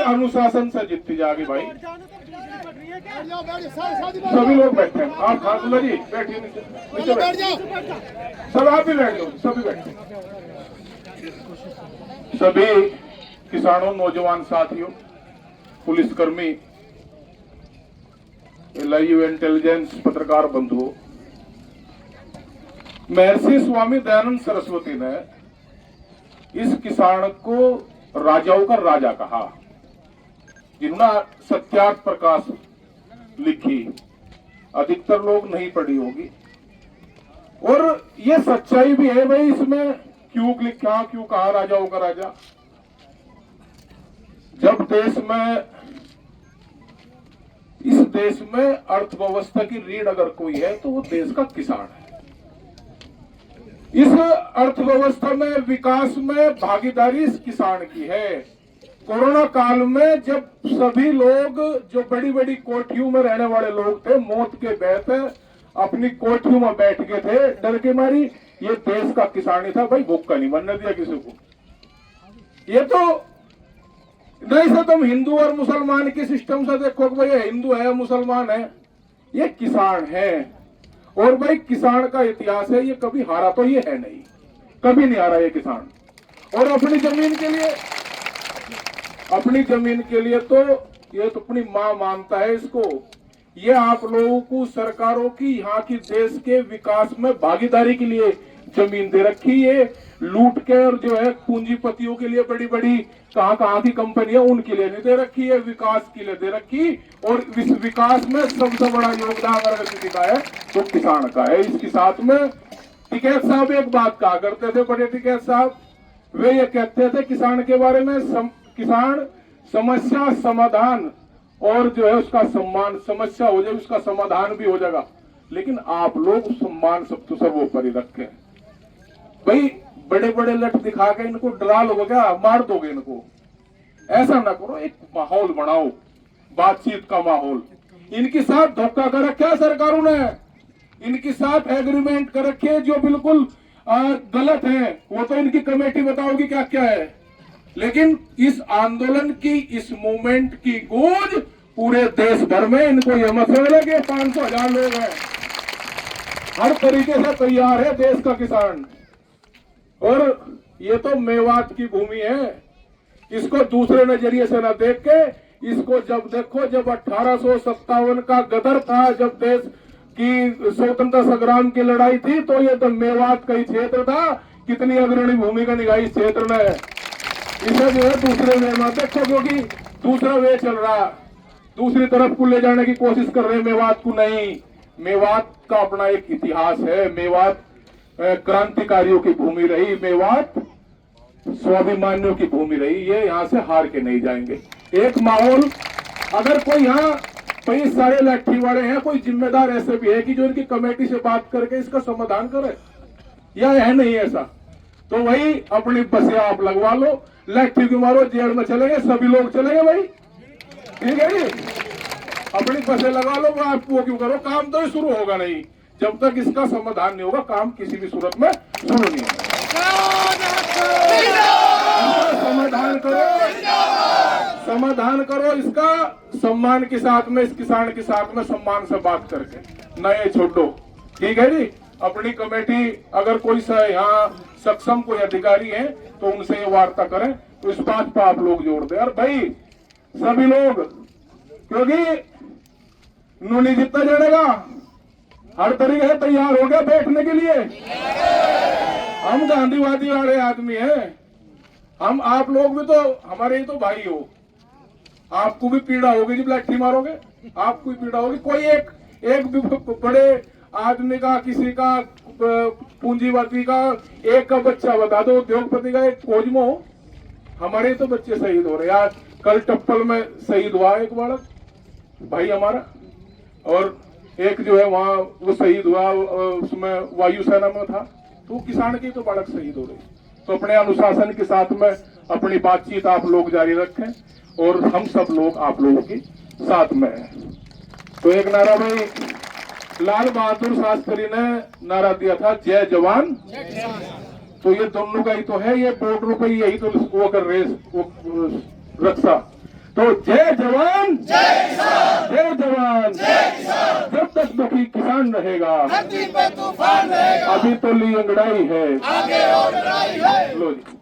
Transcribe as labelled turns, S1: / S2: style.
S1: अनुशासन से जीतती जाएगी भाई। सभी लोग बैठे हैं। आप खासुल्ला जी बैठिए, नीचे बैठ जाओ। सब आप भी बैठ जाओ, सभी बैठे। सभी किसानों, नौजवान साथियों, पुलिसकर्मी, लाइव इंटेलिजेंस पत्रकार बंधुओं, महर्षि स्वामी दयानंद सरस्वती ने इस किसान को राजाओं का राजा कहा, जिन्होंने सत्यार्थ प्रकाश लिखी, अधिकतर लोग नहीं पढ़ी होगी। और ये सच्चाई भी है भाई, इसमें क्यों लिखा, क्यों कहा राजाओं का राजा। जब इस देश में अर्थव्यवस्था की रीढ़ अगर कोई है तो वो देश का किसान है। इस अर्थव्यवस्था में, विकास में भागीदारी इस किसान की है। कोरोना काल में जब सभी लोग, जो बड़ी बड़ी कोठियों में रहने वाले लोग थे, मौत के भय से अपनी कोठियों में बैठ गए थे डर के मारी, ये देश का किसान ही था भाई। भूखा नहीं मरने दिया किसी को। ये तो नहीं से तुम हिंदू और मुसलमान के सिस्टम से देखो कि भाई ये हिंदू है, मुसलमान है, ये किसान है। और भाई किसान का इतिहास है, ये कभी हारा तो ये है नहीं, कभी नहीं हारा ये किसान। और अपनी जमीन के लिए तो ये तो अपनी मां मानता है इसको। ये आप लोगों को सरकारों की, यहाँ की देश के विकास में भागीदारी के लिए जमीन दे रखी है, लूट के, और जो है पूंजीपतियों के लिए बड़ी बड़ी कहां की कंपनियां, उनके लिए नहीं दे रखी है, विकास के लिए दे रखी। और इस विकास में सबसे बड़ा योगदान अगर किसी का है तो किसान का है। इसके साथ में टिकैत साहब एक बात कहा करते थे, बड़े टिकैत साहब, वे ये कहते थे किसान के बारे में, किसान समस्या समाधान और जो है उसका सम्मान, समस्या हो जाए उसका समाधान भी हो जाएगा, लेकिन आप लोग सम्मान सब तो सर्वोपरि रखें। भाई बड़े बड़े लठ दिखा के इनको डरा लोगे क्या, मार दोगे इनको, ऐसा ना करो। एक माहौल बनाओ, बातचीत का माहौल। इनके साथ धोखा कर रखा सरकारों ने, इनके साथ एग्रीमेंट कर रखे जो बिल्कुल गलत है। वो तो इनकी कमेटी बताओगी क्या क्या है, लेकिन इस आंदोलन की, इस मूवमेंट की गूंज पूरे देश भर में। इनको यह मत समझ लगे 500,000 लोग हैं, हर तरीके से तैयार है देश का किसान। और ये तो मेवात की भूमि है, इसको दूसरे नजरिए से न देख के, इसको जब देखो, जब 1857 का गदर था, जब देश की स्वतंत्रता संग्राम की लड़ाई थी, तो ये तो मेवात का ही क्षेत्र था। कितनी अग्रणी भूमिका निभाई इस क्षेत्र ने। इसे जो है दूसरे वे मत देखो, क्योंकि दूसरा वे चल रहा, दूसरी तरफ को ले जाने की कोशिश कर रहे, मेवात को नहीं। मेवात का अपना एक इतिहास है। मेवात क्रांतिकारियों की भूमि रही, मेवात स्वाभिमानियों की भूमि रही। ये यहाँ से हार के नहीं जाएंगे। एक माहौल, अगर कोई यहाँ कई सारे लाठी वाले हैं, कोई जिम्मेदार ऐसे भी है कि जो इनकी कमेटी से बात करके इसका समाधान करे, या है नहीं ऐसा, तो वही अपनी बसें आप लगवा लो, लाठी की मारो, जेल में चलेंगे, सभी लोग चलेंगे भाई, ठीक है जी। अपनी बसें लगा लो, आप वो क्यों करो, काम तो शुरू होगा नहीं जब तक इसका समाधान नहीं होगा। काम किसी भी सूरत में शुरू नहीं होगा। समाधान करो इसका सम्मान के साथ में, इस किसान के साथ में सम्मान से बात करके, न ये छोड़ो, ठीक है जी। अपनी कमेटी, अगर कोई यहाँ सक्षम कोई अधिकारी है तो उनसे ये वार्ता करें, तो इस बात पर आप लोग जोड़ दें। और भाई सभी लोग, क्योंकि नूनी जितना जड़ेगा, हर तरीके से तैयार हो गया बैठने के लिए। हम गांधीवादी वाले आदमी हैं, हम, आप लोग भी तो हमारे ही तो भाई हो। आपको भी पीड़ा होगी जब लाठी मारोगे, आपको भी पीड़ा होगी। कोई एक भी बड़े आदमी का, किसी का, पूंजीपति का एक का बच्चा बता दो, उद्योगपति का एक फौज में हो। हमारे तो बच्चे शहीद हो रहे। आज कल टप्पल में शहीद हुआ एक बालक भाई हमारा, और एक जो है वहाँ वो शहीद हुआ, उसमें वायुसेना में था, तो किसान की तो बालक शहीद हो रही। तो अपने अनुशासन के साथ में अपनी बातचीत आप लोग जारी रखें, और हम सब लोग आप लोगों के साथ में हैं। तो एक नारा भाई लाल बहादुर शास्त्री ने नारा दिया था, जय जवान। तो ये दोनों का ही तो है, ये बॉर्डर पे यही तो वो कर रहे रक्षा। तो जय जवान जय जवान जब तक दुखी किसान रहेगा
S2: धरती पे तूफान रहेगा,
S1: अभी तो ली अंगड़ाई है
S2: आगे और लड़ाई है।
S1: लो जी।